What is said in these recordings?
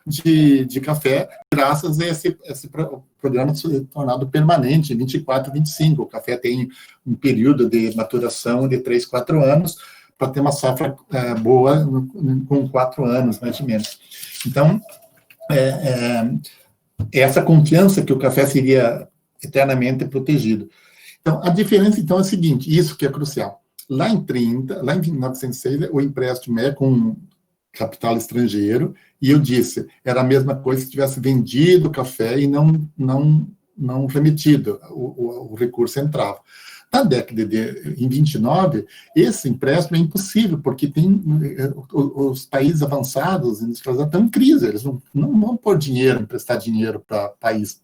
de café, graças a esse programa tornado permanente, 24, 25. O café tem um período de maturação de 3, 4 anos, para ter uma safra boa com 4 anos, mais ou menos. Então, essa confiança que o café seria eternamente protegido. Então, a diferença, então, é a seguinte, isso que é crucial. Lá em 1906, o empréstimo é com capital estrangeiro, e eu disse, era a mesma coisa se tivesse vendido o café e não remetido, o recurso entrava. Na década em 29, esse empréstimo é impossível, porque os países avançados, industrializados, estão em crise, eles não vão pôr dinheiro, emprestar dinheiro para país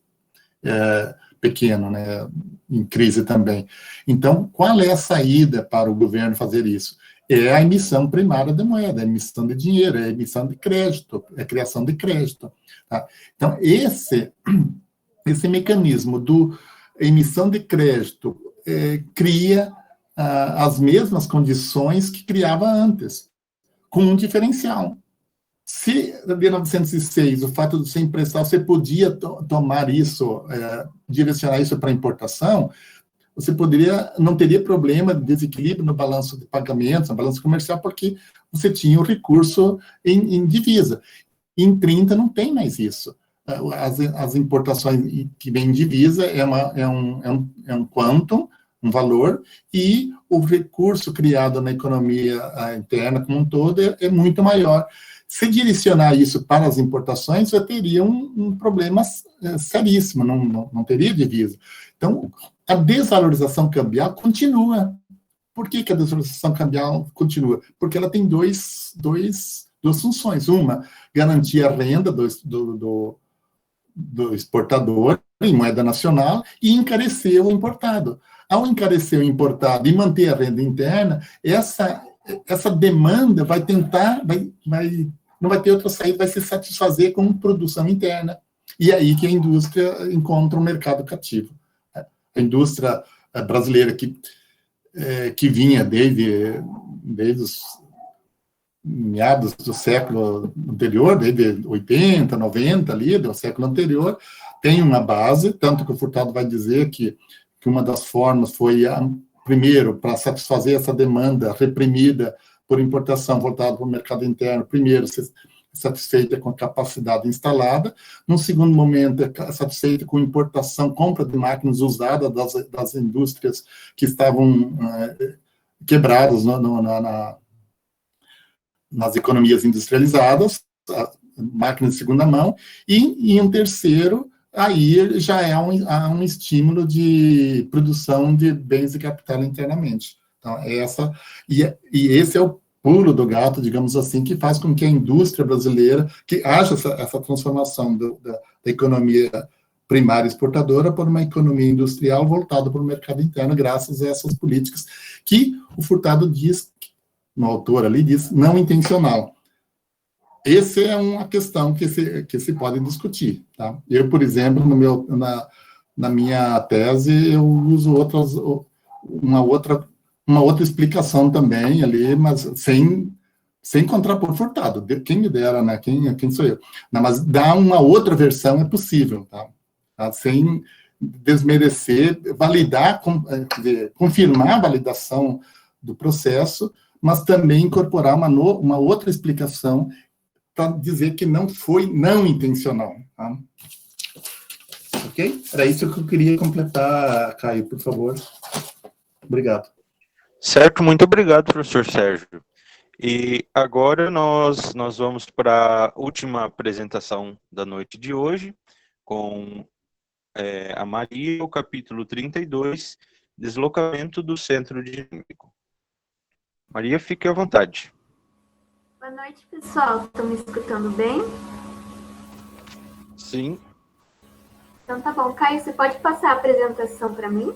pequeno, né, em crise também. Então, qual é a saída para o governo fazer isso? É a emissão primária de moeda, a emissão de dinheiro, é a emissão de crédito, é a criação de crédito. Tá? Então, esse mecanismo do emissão de crédito cria as mesmas condições que criava antes, com um diferencial. Se, em 1906, o fato de você emprestar, você podia tomar isso, direcionar isso para importação, você não teria problema de desequilíbrio no balanço de pagamentos, no balanço comercial, porque você tinha o recurso em divisa. Em 30 não tem mais isso. As importações que vêm em divisa é um quantum, um valor, e o recurso criado na economia interna como um todo é muito maior. Se direcionar isso para as importações, já teria um problema seríssimo, não teria divisa. Então, a desvalorização cambial continua. Por que a desvalorização cambial continua? Porque ela tem duas funções. Uma, garantir a renda do exportador em moeda nacional e encarecer o importado. Ao encarecer o importado e manter a renda interna, essa demanda vai tentar, não vai ter outra saída, vai se satisfazer com produção interna. E é aí que a indústria encontra um mercado cativo. A indústria brasileira que vinha desde os meados do século anterior, desde 80, 90 ali, do século anterior, tem uma base, tanto que o Furtado vai dizer que uma das formas foi, primeiro, para satisfazer essa demanda reprimida por importação voltada para o mercado interno, primeiro, satisfeita com a capacidade instalada, num segundo momento, satisfeita com importação, compra de máquinas usadas das indústrias que estavam quebradas nas economias industrializadas, máquinas de segunda mão, e em um terceiro, aí já há um estímulo de produção de bens de capital internamente. Então, esse é o pulo do gato, digamos assim, que faz com que a indústria brasileira, que haja essa transformação da economia primária exportadora por uma economia industrial voltada para o mercado interno, graças a essas políticas que o Furtado diz, no autor ali diz, não intencional. Essa é uma questão que se pode discutir. Tá? Eu, por exemplo, na minha tese, eu uso uma outra explicação também ali, mas sem contrapor Furtado. Quem me dera, né? Quem sou eu? Não, mas dar uma outra versão é possível, tá? Sem desmerecer, validar, confirmar a validação do processo, mas também incorporar uma outra explicação para dizer que não foi não intencional. Tá? Ok? Era isso que eu queria completar, Caio, por favor. Obrigado. Certo, muito obrigado, professor Sérgio. E agora nós vamos para a última apresentação da noite de hoje, com a Maria, o capítulo 32, Deslocamento do Centro Dinâmico. Maria, fique à vontade. Boa noite, pessoal. Estão me escutando bem? Sim. Então tá bom. Caio, você pode passar a apresentação para mim?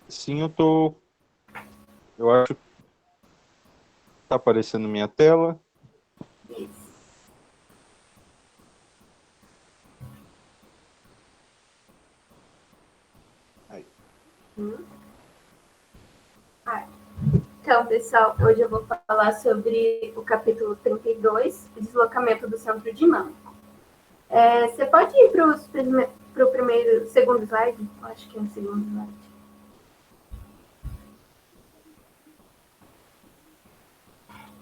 Sim, eu acho que está aparecendo minha tela. Isso. Aí. Então, Então, pessoal, hoje eu vou falar sobre o capítulo 32, o deslocamento do centro dinâmico. Você pode ir para o segundo slide? Eu acho que é o segundo slide.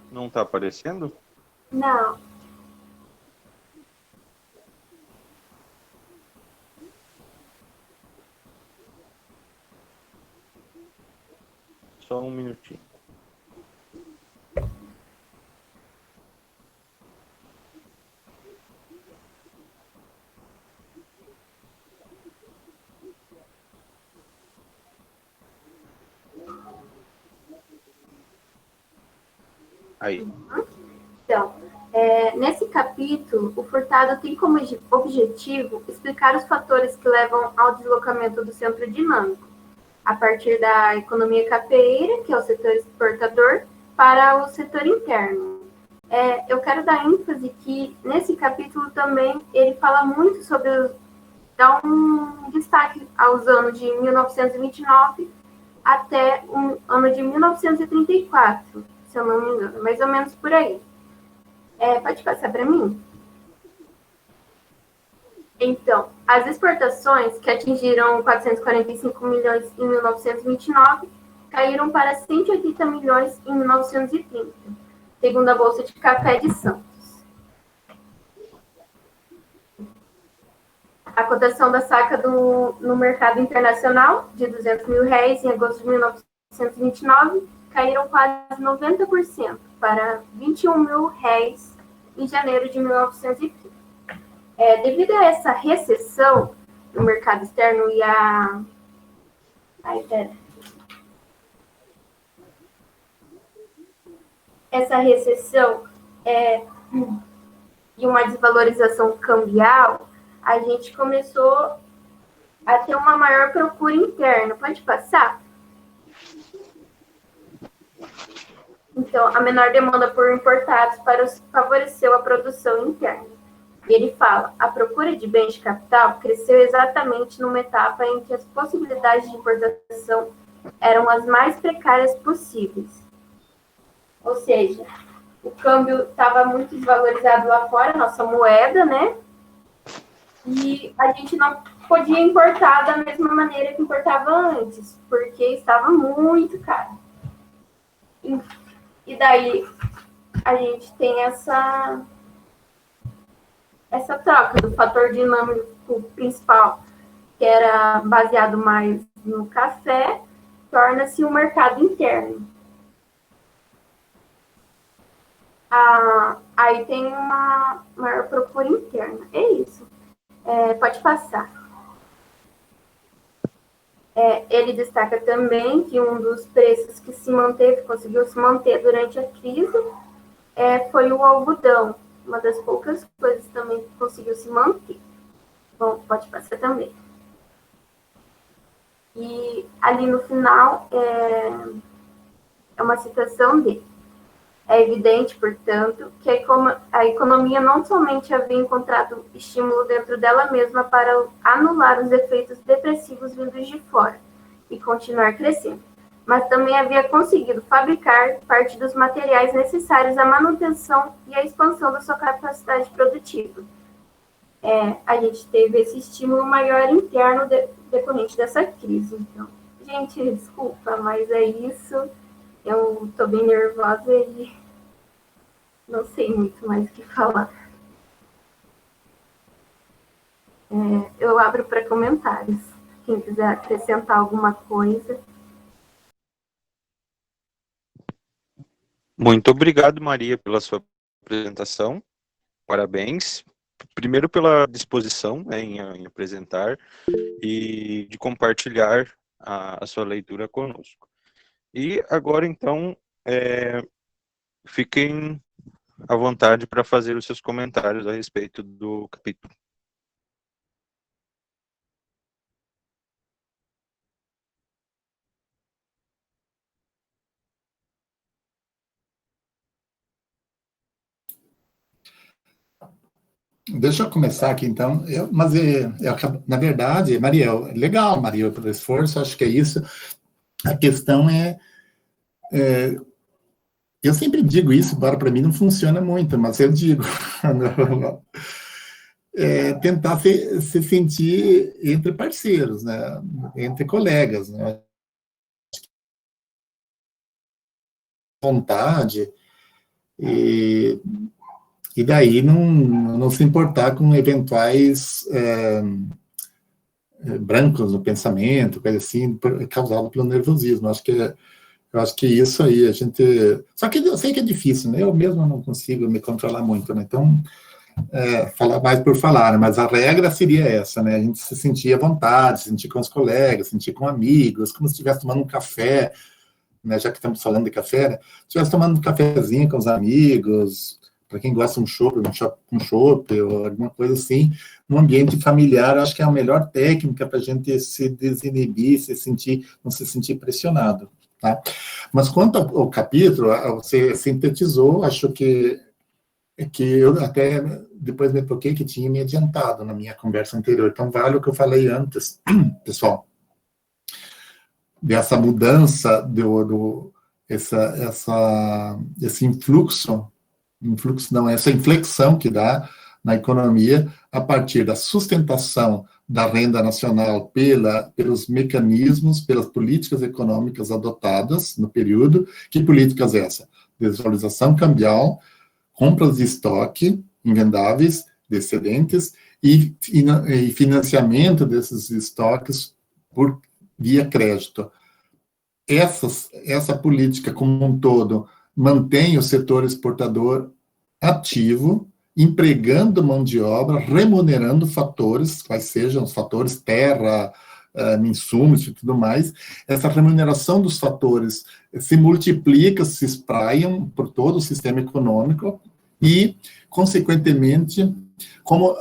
Não está aparecendo? Não. Só um minutinho. Aí. Então, nesse capítulo, o Furtado tem como objetivo explicar os fatores que levam ao deslocamento do centro dinâmico, a partir da economia cafeeira, que é o setor exportador, para o setor interno. Eu quero dar ênfase que, nesse capítulo também, ele fala muito sobre, dá um destaque aos anos de 1929 até o ano de 1934, se eu não me engano, mais ou menos por aí. Pode passar para mim? Então, as exportações, que atingiram 445 milhões em 1929, caíram para 180 milhões em 1930, segundo a Bolsa de Café de Santos. A cotação da saca no mercado internacional, de R$200 mil em agosto de 1929, caíram quase 90% para R$21 mil em janeiro de 1930. Devido a essa recessão no mercado externo e essa recessão e uma desvalorização cambial, a gente começou a ter uma maior procura interna. Pode passar? Então, a menor demanda por importados favoreceu a produção interna. E ele fala, a procura de bens de capital cresceu exatamente numa etapa em que as possibilidades de importação eram as mais precárias possíveis. Ou seja, o câmbio estava muito desvalorizado lá fora, nossa moeda, né? E a gente não podia importar da mesma maneira que importava antes, porque estava muito caro. E daí a gente tem essa troca do fator dinâmico principal, que era baseado mais no café, torna-se um mercado interno. Aí tem uma maior procura interna. É isso. Pode passar. Ele destaca também que um dos preços que conseguiu se manter durante a crise, foi o algodão. Uma das poucas coisas também que conseguiu se manter. Bom, pode passar também. E ali no final, é uma citação dele. É evidente, portanto, que a economia não somente havia encontrado estímulo dentro dela mesma para anular os efeitos depressivos vindos de fora e continuar crescendo, mas também havia conseguido fabricar parte dos materiais necessários à manutenção e à expansão da sua capacidade produtiva. A gente teve esse estímulo maior interno decorrente dessa crise. Então, gente, desculpa, mas é isso. Eu estou bem nervosa e não sei muito mais o que falar. Eu abro para comentários. Quem quiser acrescentar alguma coisa. Muito obrigado, Maria, pela sua apresentação. Parabéns. Primeiro pela disposição, né, em apresentar e de compartilhar a sua leitura conosco. E agora, então, fiquem à vontade para fazer os seus comentários a respeito do capítulo. Deixa eu começar aqui, então. Na verdade, Maria, legal, Maria, pelo esforço, acho que é isso. A questão é eu sempre digo isso, embora para mim não funciona muito, mas eu digo, tentar se sentir entre parceiros, né? Entre colegas, né? Vontade, e daí não se importar com eventuais brancos no pensamento, coisa assim, causado pelo nervosismo. Eu acho que isso aí, a gente... Só que eu sei que é difícil, né? Eu mesmo não consigo me controlar muito, né? Então, falar mais por falar, né? Mas a regra seria essa, né? A gente se sentir à vontade, se sentir com os colegas, se sentir com amigos, como se estivesse tomando um café, né? Já que estamos falando de café, né? Se estivesse tomando um cafezinho com os amigos, para quem gosta de um chopp ou alguma coisa assim, num ambiente familiar, acho que é a melhor técnica para a gente se desinibir, não se sentir pressionado. Tá? Mas quanto ao capítulo, você sintetizou, acho que eu até depois me toquei que tinha me adiantado na minha conversa anterior. Então, vale o que eu falei antes, pessoal, dessa mudança, esse essa inflexão que dá na economia a partir da sustentação da renda nacional pelos mecanismos, pelas políticas econômicas adotadas no período. Que políticas essa? Desvalorização cambial, compras de estoque em vendáveis, de excedentes, e financiamento desses estoques por via crédito. Essa política como um todo mantém o setor exportador ativo, empregando mão de obra, remunerando fatores, quais sejam os fatores, terra, insumos e tudo mais. Essa remuneração dos fatores se multiplica, se espraiam por todo o sistema econômico e, consequentemente, como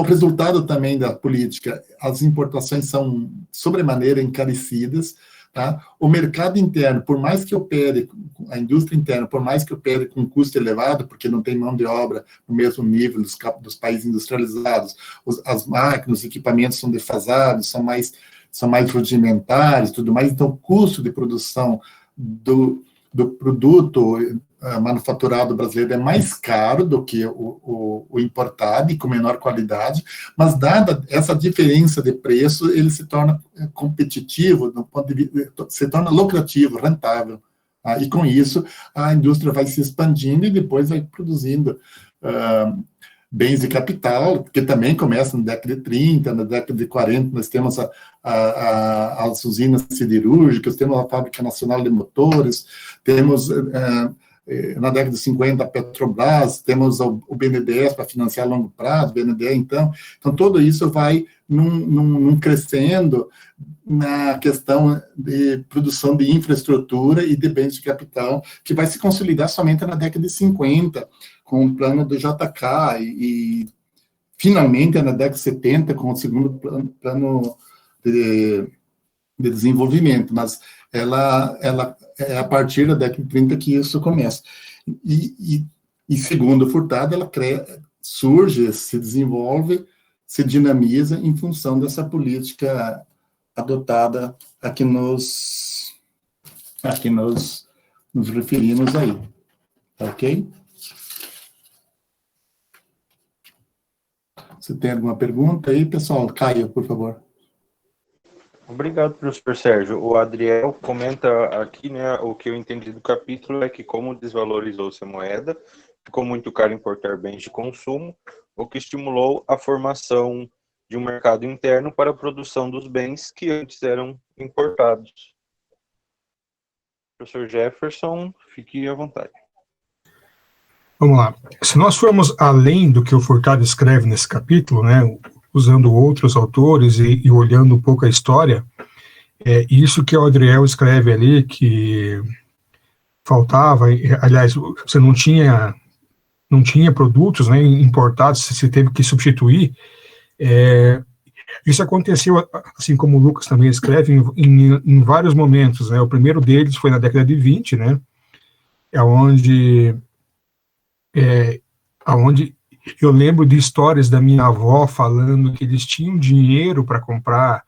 resultado também da política, as importações são sobremaneira encarecidas. Tá? O mercado interno, por mais que opere, a indústria interna, por mais que opere com custo elevado, porque não tem mão de obra no mesmo nível dos países industrializados, as máquinas, os equipamentos são defasados, são mais rudimentares, tudo mais, então o custo de produção do produto manufaturado brasileiro é mais caro do que o importado e com menor qualidade, mas dada essa diferença de preço, ele se torna competitivo, se torna lucrativo, rentável. E com isso, a indústria vai se expandindo e depois vai produzindo bens de capital, que também começa na década de 30, na década de 40, nós temos as usinas siderúrgicas, temos a Fábrica Nacional de Motores, temos... na década de 50, a Petrobras, temos o BNDES para financiar a longo prazo, BNDE, então tudo isso vai num crescendo na questão de produção de infraestrutura e de bens de capital, que vai se consolidar somente na década de 50, com o plano do JK, e finalmente na década de 70, com o segundo plano de desenvolvimento, mas ela é a partir da década de 30 que isso começa. E segundo Furtado, ela surge, se desenvolve, se dinamiza em função dessa política adotada a que nos referimos aí. Ok? Você tem alguma pergunta aí, pessoal? Caio, por favor. Obrigado, professor Sérgio. O Adriel comenta aqui, né, o que eu entendi do capítulo é que como desvalorizou-se a moeda, ficou muito caro importar bens de consumo, o que estimulou a formação de um mercado interno para a produção dos bens que antes eram importados. Professor Jefferson, fique à vontade. Vamos lá. Se nós formos além do que o Furtado escreve nesse capítulo, né, usando outros autores e olhando um pouco a história, isso que o Adriel escreve ali, que faltava, aliás, você não tinha produtos, né, importados, você teve que substituir, isso aconteceu, assim como o Lucas também escreve, em vários momentos, né, o primeiro deles foi na década de 20, né, onde eu lembro de histórias da minha avó falando que eles tinham dinheiro para comprar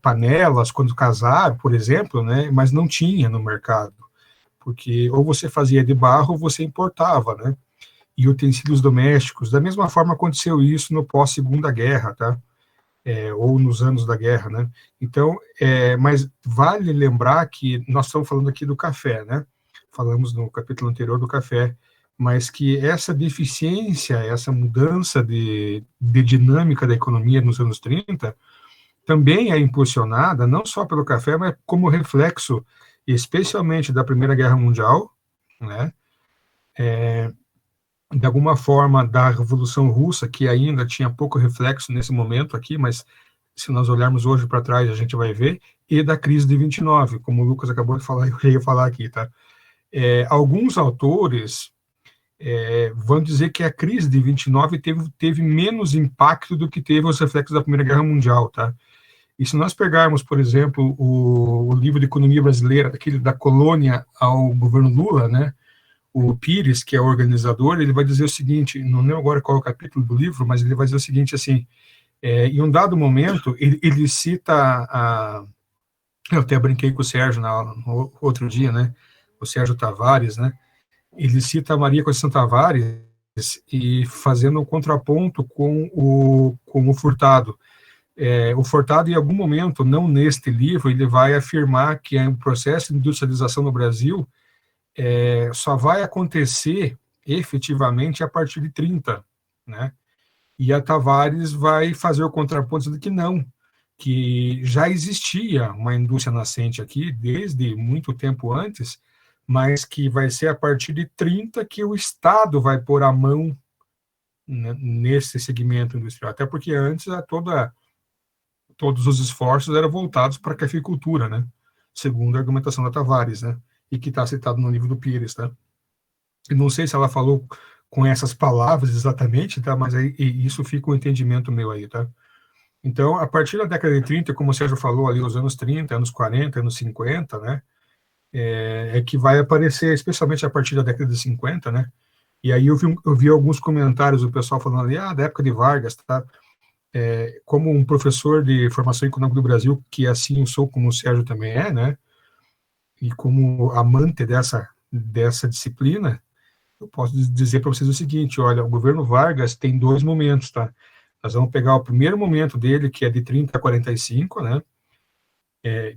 panelas quando casar, por exemplo, né, mas não tinha no mercado, porque ou você fazia de barro ou você importava, né, e utensílios domésticos. Da mesma forma aconteceu isso no pós-Segunda Guerra, tá? Ou nos anos da guerra, né? Então, mas vale lembrar que nós estamos falando aqui do café, né? Falamos no capítulo anterior do café, mas que essa deficiência, essa mudança de dinâmica da economia nos anos 30 também é impulsionada não só pelo café, mas como reflexo, especialmente da Primeira Guerra Mundial, né? De alguma forma da Revolução Russa, que ainda tinha pouco reflexo nesse momento aqui, mas se nós olharmos hoje para trás, a gente vai ver, e da crise de 29, como o Lucas acabou de falar, eu ia falar aqui, tá? Alguns autores vão dizer que a crise de 29 teve menos impacto do que teve os reflexos da Primeira Guerra Mundial, tá? E se nós pegarmos, por exemplo, o livro de economia brasileira, aquele da colônia ao governo Lula, né? O Pires, que é o organizador, ele vai dizer o seguinte, não lembro agora qual é o capítulo do livro, mas ele vai dizer o seguinte, assim, em um dado momento, ele cita eu até brinquei com o Sérgio no outro dia, né, o Sérgio Tavares, né, ele cita a Maria Conceição Tavares e fazendo um contraponto com o Furtado. O Furtado, em algum momento, não neste livro, ele vai afirmar que o processo de industrialização no Brasil só vai acontecer efetivamente a partir de 30, né? E a Tavares vai fazer o contraponto dizendo que não, que já existia uma indústria nascente aqui desde muito tempo antes, mas que vai ser a partir de 30 que o Estado vai pôr a mão nesse segmento industrial, até porque antes todos os esforços eram voltados para a cafeicultura, né? Segundo a argumentação da Tavares, né? E que está citado no livro do Pires, tá? Eu não sei se ela falou com essas palavras exatamente, tá? Mas aí, isso fica um entendimento meu aí, tá? Então, a partir da década de 30, como o Sérgio falou ali, os anos 30, anos 40, anos 50, né? Que vai aparecer, especialmente a partir da década de 50, né? E aí eu vi alguns comentários do pessoal falando ali, da época de Vargas, tá? Como um professor de formação econômica do Brasil, que assim eu sou, como o Sérgio também né? E como amante dessa disciplina, eu posso dizer para vocês o seguinte, olha, o governo Vargas tem 2 momentos, tá? Nós vamos pegar o primeiro momento dele, que é de 30 a 45, né?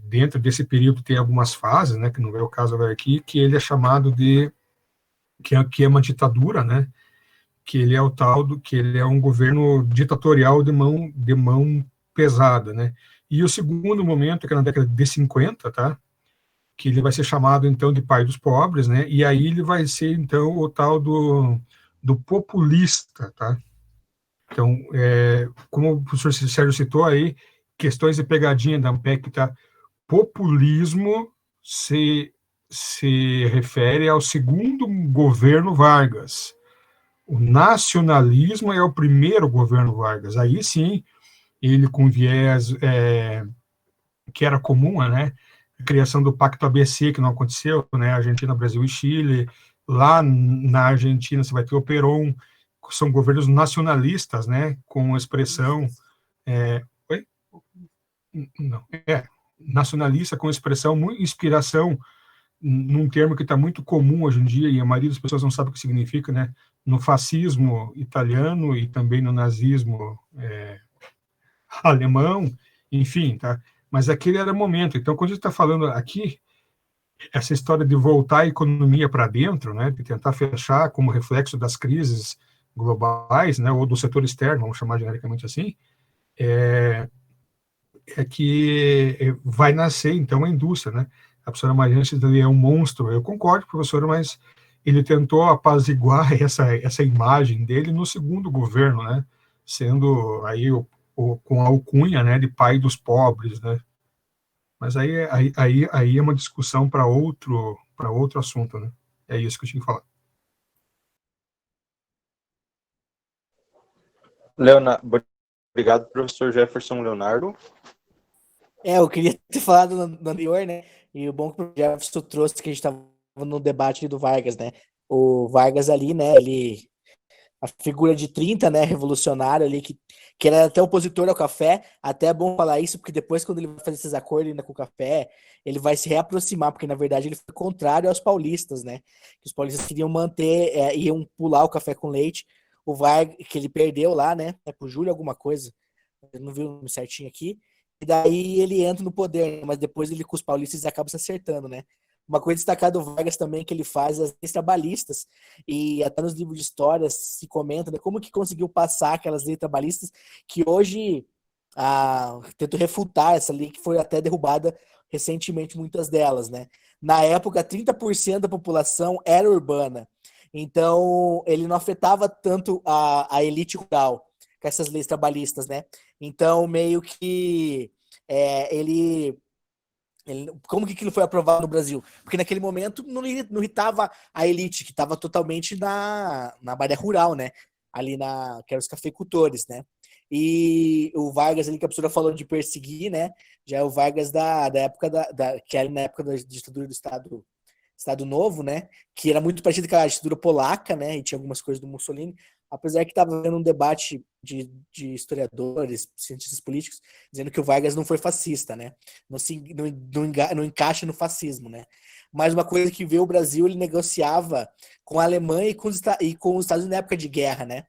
Dentro desse período tem algumas fases, né, que não é o caso agora aqui, que ele é chamado de, que é uma ditadura, né? Que ele é o que ele é um governo ditatorial de mão pesada, né? E o segundo momento, que é na década de 50, tá? Que ele vai ser chamado, então, de pai dos pobres, né? E aí ele vai ser, então, o tal do populista, tá? Então, como o professor Sérgio citou aí, questões de pegadinha da ANPEC, tá? Populismo se refere ao segundo governo Vargas. O nacionalismo é o primeiro governo Vargas. Aí, sim, ele com viés que era comum, né? A criação do Pacto ABC, que não aconteceu, né? Argentina, Brasil e Chile. Lá na Argentina você vai ter o Perón, são governos nacionalistas, né? Com expressão... Oi? Não, nacionalista com expressão, inspiração, num termo que está muito comum hoje em dia, e a maioria das pessoas não sabe o que significa, né? No fascismo italiano e também no nazismo alemão, enfim, tá? Mas aquele era o momento. Então, quando a gente está falando aqui, essa história de voltar a economia para dentro, né, de tentar fechar como reflexo das crises globais, né, ou do setor externo, vamos chamar genericamente assim, que vai nascer, então, a indústria, né? A professora Mariana é um monstro, eu concordo, professora, mas ele tentou apaziguar essa imagem dele no segundo governo, né? Sendo aí com a alcunha, né, de pai dos pobres, né? Mas aí é uma discussão para outro assunto, né? É isso que eu tinha que falar. Leonardo, obrigado, professor Jefferson Leonardo. Eu queria ter falado no anterior, né? E o bom que o Jefferson trouxe, que a gente estava no debate do Vargas, né? O Vargas ali, né? Ele a figura de 30, né, revolucionário ali, que era até opositor ao café. Até é bom falar isso, porque depois, quando ele vai fazer esses acordos ainda com o café, ele vai se reaproximar, porque na verdade ele foi contrário aos paulistas, né? Que os paulistas queriam manter, iam pular o café com leite. O Vargas, que ele perdeu lá, né? É pro Júlio alguma coisa, eu não vi o nome certinho aqui. E daí ele entra no poder, mas depois ele com os paulistas acaba se acertando, né? Uma coisa destacada do Vargas também que ele faz as leis trabalhistas, e até nos livros de histórias se comenta, né, como que conseguiu passar aquelas leis trabalhistas que hoje tento refutar essa lei que foi até derrubada recentemente, muitas delas, né? Na época, 30% da população era urbana, então ele não afetava tanto a elite rural com essas leis trabalhistas, né? Então, meio que como que aquilo foi aprovado no Brasil? Porque naquele momento não irritava a elite, que estava totalmente na área rural, né? Ali que eram os cafeicultores, né? E o Vargas, ali que a professora falou de perseguir, né? Já é o Vargas da época que era na época da ditadura do Estado Novo, né? Que era muito parecido com a ditadura polaca, né? E tinha algumas coisas do Mussolini. Apesar que estava havendo um debate de historiadores, cientistas políticos, dizendo que o Vargas não foi fascista, né? Não encaixa no fascismo, né? Mas uma coisa que veio o Brasil, ele negociava com a Alemanha e com os Estados Unidos na época de guerra, né?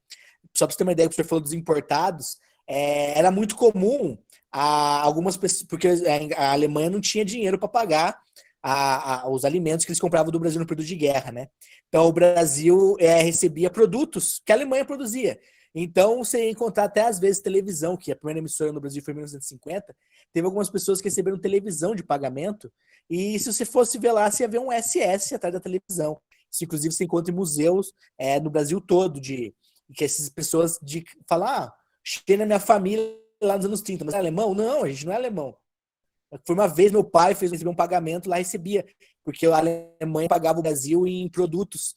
Só para você ter uma ideia, que você falou dos importados, era muito comum algumas pessoas, porque a Alemanha não tinha dinheiro para pagar os alimentos que eles compravam do Brasil no período de guerra, né? Então o Brasil recebia produtos que a Alemanha produzia. Então você ia encontrar até às vezes televisão, que a primeira emissora no Brasil foi em 1950, teve algumas pessoas que receberam televisão de pagamento, e se você fosse ver lá, você ia ver um SS atrás da televisão. Isso inclusive você encontra em museus no Brasil todo, que essas pessoas falam, cheguei na minha família lá nos anos 30, mas é alemão? Não, a gente não é alemão. Foi uma vez meu pai recebeu um pagamento, lá recebia, porque a Alemanha pagava o Brasil em produtos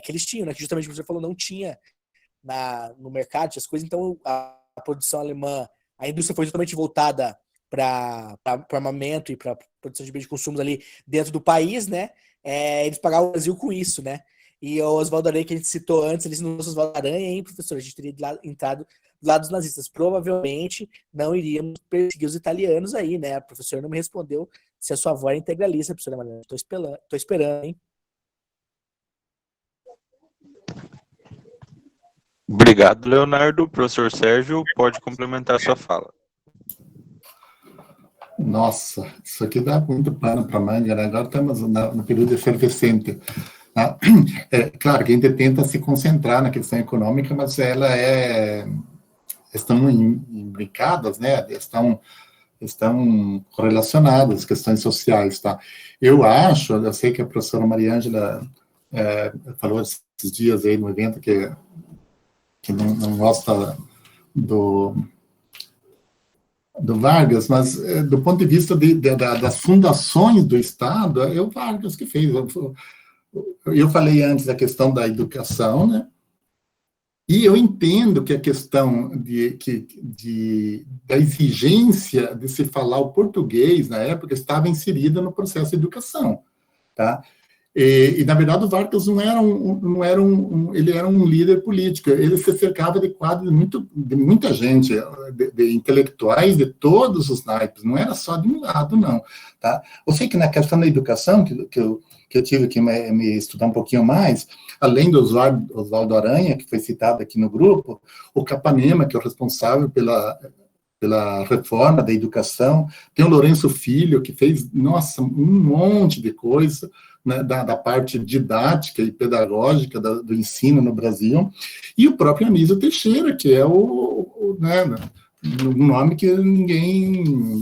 que eles tinham, né? Que justamente como você falou, não tinha no mercado, as coisas. Então a produção alemã, a indústria foi totalmente voltada para armamento e para produção de bens de consumo ali dentro do país, né? Eles pagavam o Brasil com isso, né? E o Oswaldo Aranha, que a gente citou antes, eles não fossem Oswaldo Aranha, hein, professor? A gente teria entrado do lado dos nazistas. Provavelmente não iríamos perseguir os italianos aí, né? A professora não me respondeu se a sua avó é integralista, professora Mariana. Tô esperando, hein? Obrigado, Leonardo. Professor Sérgio, pode complementar a sua fala. Nossa, isso aqui dá muito pano para manga, né? Agora estamos no período efervescente. Claro que a gente tenta se concentrar na questão econômica, mas estão imbricadas, né? Estão correlacionadas às questões sociais, tá? Eu sei que a professora Maria Ângela falou esses dias aí no evento que não gosta do Vargas, mas do ponto de vista das fundações do Estado, é o Vargas que fez. Eu falei antes da questão da educação, né? E eu entendo que a questão da exigência de se falar o português na época estava inserida no processo de educação, tá? E na verdade, o Vargas ele era um líder político, ele se cercava de quadros de muita gente, de intelectuais de todos os naipes, não era só de um lado, não, tá? Eu sei que na questão da educação, que eu tive que me estudar um pouquinho mais, além do Oswaldo Aranha, que foi citado aqui no grupo, o Capanema, que é o responsável pela reforma da educação, tem o Lourenço Filho, que fez, nossa, um monte de coisa, né, da parte didática e pedagógica do ensino no Brasil, e o próprio Anísio Teixeira, que é um nome que ninguém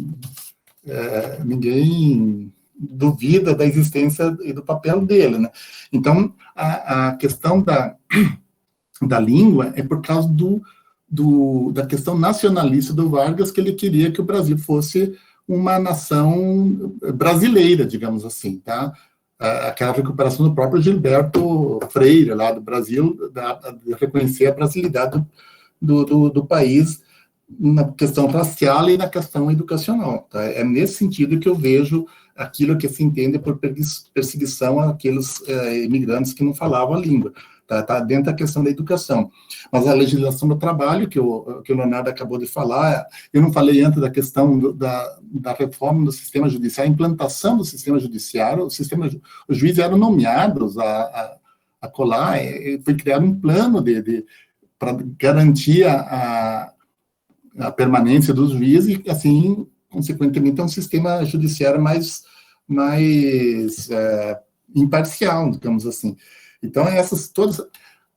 duvida da existência e do papel dele, né? Então, a questão da língua é por causa da questão nacionalista do Vargas, que ele queria que o Brasil fosse uma nação brasileira, digamos assim, tá? Aquela recuperação do próprio Gilberto Freire, lá do Brasil, de reconhecer a brasilidade do país na questão racial e na questão educacional. Tá? É nesse sentido que eu vejo aquilo que se entende por perseguição àqueles imigrantes que não falavam a língua. tá dentro da questão da educação. Mas a legislação do trabalho, que o Leonardo acabou de falar, eu não falei antes da questão da reforma do sistema judiciário, a implantação do sistema judiciário, os juízes eram nomeados a colar, foi criado um plano para garantir a permanência dos juízes e, assim, consequentemente, é um sistema judiciário mais imparcial, digamos assim. Então,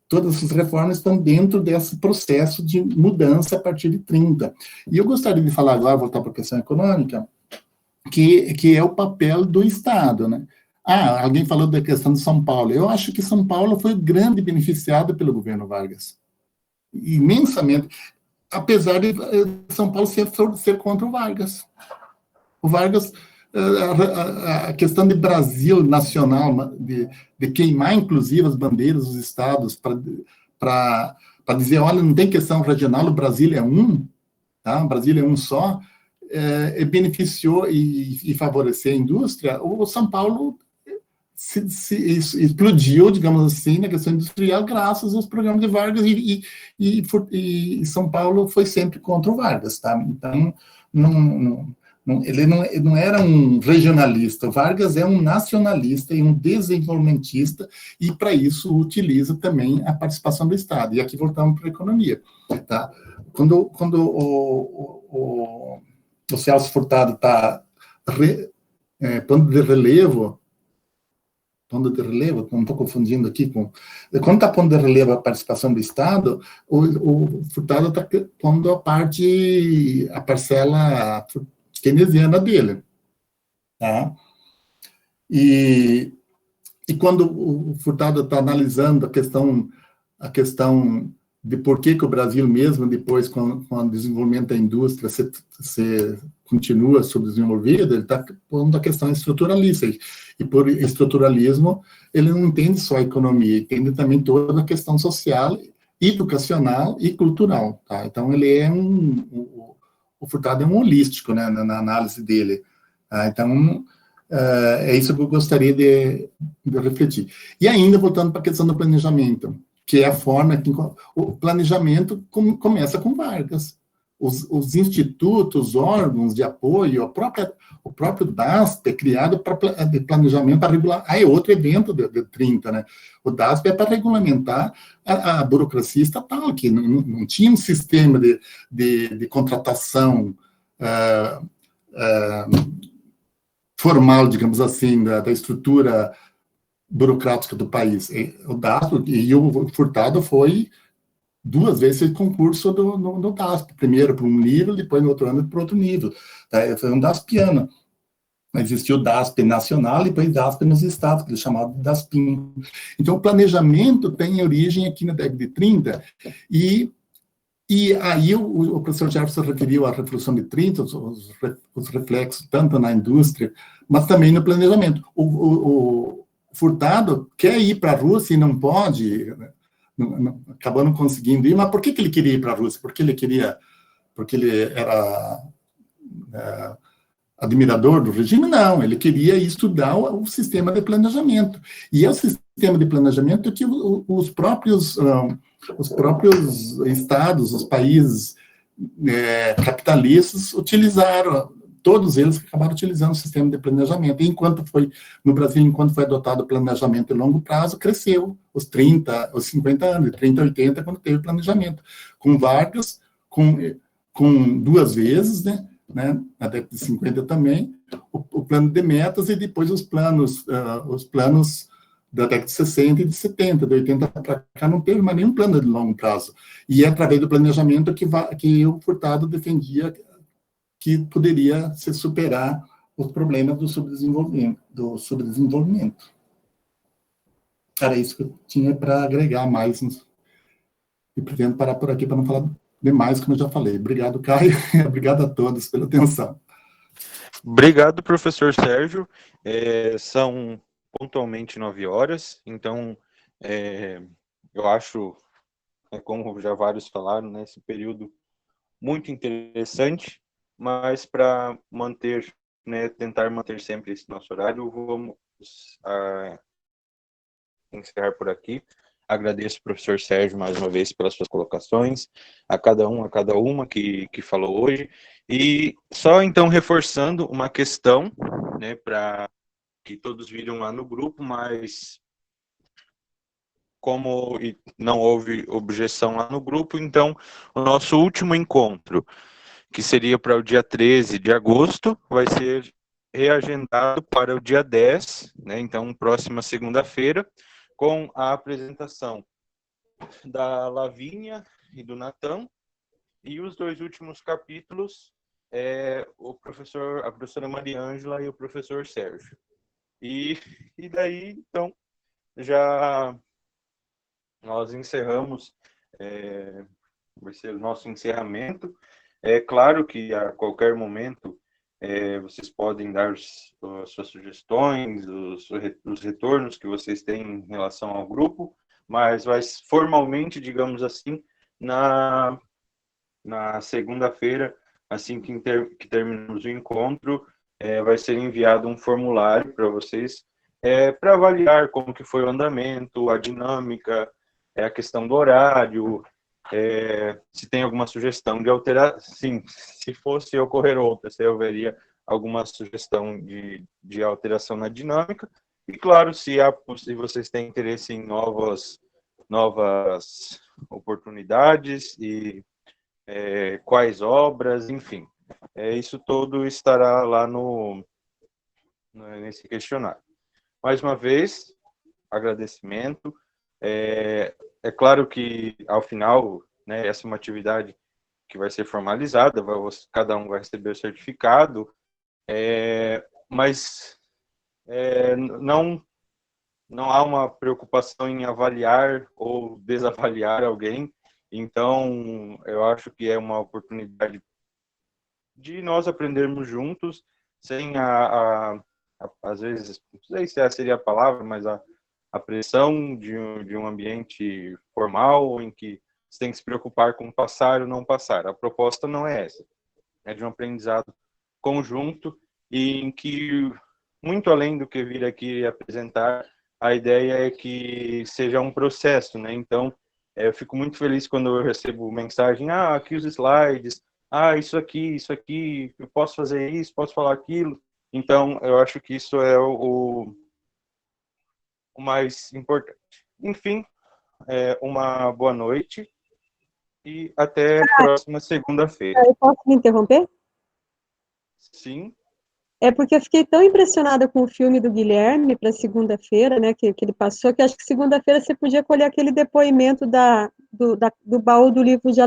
todas essas reformas estão dentro desse processo de mudança a partir de 30. E eu gostaria de falar agora, voltar para a questão econômica, que é o papel do Estado, né? Alguém falou da questão de São Paulo. Eu acho que São Paulo foi grande beneficiado pelo governo Vargas. Imensamente. Apesar de São Paulo ser contra o Vargas. O Vargas, a questão de Brasil nacional, de queimar, inclusive, as bandeiras dos estados para dizer, olha, não tem questão regional, o Brasil é um, tá? O Brasil é um só, beneficiou e favoreceu a indústria. O São Paulo se explodiu, digamos assim, na questão industrial, graças aos programas de Vargas, e São Paulo foi sempre contra o Vargas, tá? Então, ele não era um regionalista, o Vargas é um nacionalista e um desenvolvimentista, e para isso utiliza também a participação do Estado. E aqui voltamos para a economia, tá? Quando o Celso Furtado está pondo de relevo, não estou confundindo aqui quando está pondo de relevo a participação do Estado, o Furtado está pondo a parcela keynesiana dele, tá? E quando o Furtado está analisando a questão de por que o Brasil mesmo, depois, com o desenvolvimento da indústria, se continua subdesenvolvido, ele está pondo a questão estruturalista. E por estruturalismo, ele não entende só a economia, entende também toda a questão social, educacional e cultural. Tá? Então, ele é o Furtado é um holístico, né, na análise dele. Tá? Então, é isso que eu gostaria de refletir. E ainda, voltando para a questão do planejamento, que é a forma que o planejamento começa com Vargas. Os institutos, órgãos de apoio, o próprio DASP é criado de planejamento para regular. É outro evento de 30, né? O DASP é para regulamentar a burocracia estatal, que não tinha um sistema de contratação formal, digamos assim, da estrutura burocrática do país. O DASP e o Furtado foi 2 vezes esse concurso do DASP, primeiro para um nível, depois no outro ano para outro nível. Foi um DASPiano. Existia o DASP nacional e depois DASP nos estados, que eles chamavam de DASPinho. Então, o planejamento tem origem aqui na década de 30, e aí o professor Jefferson referiu à Revolução de 30, os reflexos tanto na indústria, mas também no planejamento. O Furtado quer ir para a Rússia e não pode, acabou não conseguindo ir, mas por que ele queria ir para a Rússia? Porque ele era admirador do regime? Não, ele queria estudar o sistema de planejamento. E é o sistema de planejamento que os próprios estados, os países capitalistas utilizaram. Todos eles acabaram utilizando o sistema de planejamento. E no Brasil, enquanto foi adotado o planejamento de longo prazo, cresceu os 50 anos, de 30 a 80, quando teve planejamento. Com Vargas, com 2 vezes, né, na década de 50 também, o plano de metas e depois os planos da década de 60 e de 70, de 80 para cá, não teve mais nenhum plano de longo prazo. E é através do planejamento que o Furtado defendia que poderia se superar os problemas do subdesenvolvimento. Era isso que eu tinha para agregar mais. E pretendo parar por aqui para não falar demais, como eu já falei. Obrigado, Caio. Obrigado a todos pela atenção. Obrigado, professor Sérgio. São pontualmente 9 horas, então eu acho, como já vários falaram, né, esse período muito interessante, mas para manter, né, tentar manter sempre esse nosso horário, vamos encerrar por aqui. Agradeço, professor Sérgio, mais uma vez pelas suas colocações, a cada uma que falou hoje. E só então reforçando uma questão, né, para que todos viram lá no grupo, mas como não houve objeção lá no grupo, então o nosso último encontro, que seria para o dia 13 de agosto, vai ser reagendado para o dia 10, né, então próxima segunda-feira, com a apresentação da Lavínia e do Natan, e os 2 últimos capítulos a professora Mariângela e o professor Sérgio. E daí, então, já nós encerramos, vai ser o nosso encerramento. É claro que a qualquer momento vocês podem dar as suas sugestões, os retornos que vocês têm em relação ao grupo, mas vai formalmente, digamos assim, na segunda-feira, assim que terminamos o encontro, vai ser enviado um formulário para vocês, para avaliar como que foi o andamento, a dinâmica, a questão do horário, se tem alguma sugestão de alteração, sim, se fosse ocorrer outra, se houveria alguma sugestão de alteração na dinâmica, e claro, se vocês têm interesse em novas oportunidades e quais obras, enfim, isso tudo estará lá nesse questionário. Mais uma vez, agradecimento. É claro que, ao final, né, essa é uma atividade que vai ser formalizada, cada um vai receber o certificado, mas não há uma preocupação em avaliar ou desavaliar alguém. Então, eu acho que é uma oportunidade de nós aprendermos juntos, sem às vezes, não sei se essa seria a palavra, mas a pressão de um ambiente formal, em que você tem que se preocupar com passar ou não passar. A proposta não é essa. É de um aprendizado conjunto, e em que, muito além do que vir aqui apresentar, a ideia é que seja um processo, né? Então, eu fico muito feliz quando eu recebo mensagem, aqui os slides, isso aqui, eu posso fazer isso, posso falar aquilo. Então, eu acho que isso é o mais importante. Enfim, uma boa noite e até a próxima segunda-feira. Eu posso me interromper? Sim. É porque eu fiquei tão impressionada com o filme do Guilherme para segunda-feira, né, que ele passou, que acho que segunda-feira você podia colher aquele depoimento do baú do livro de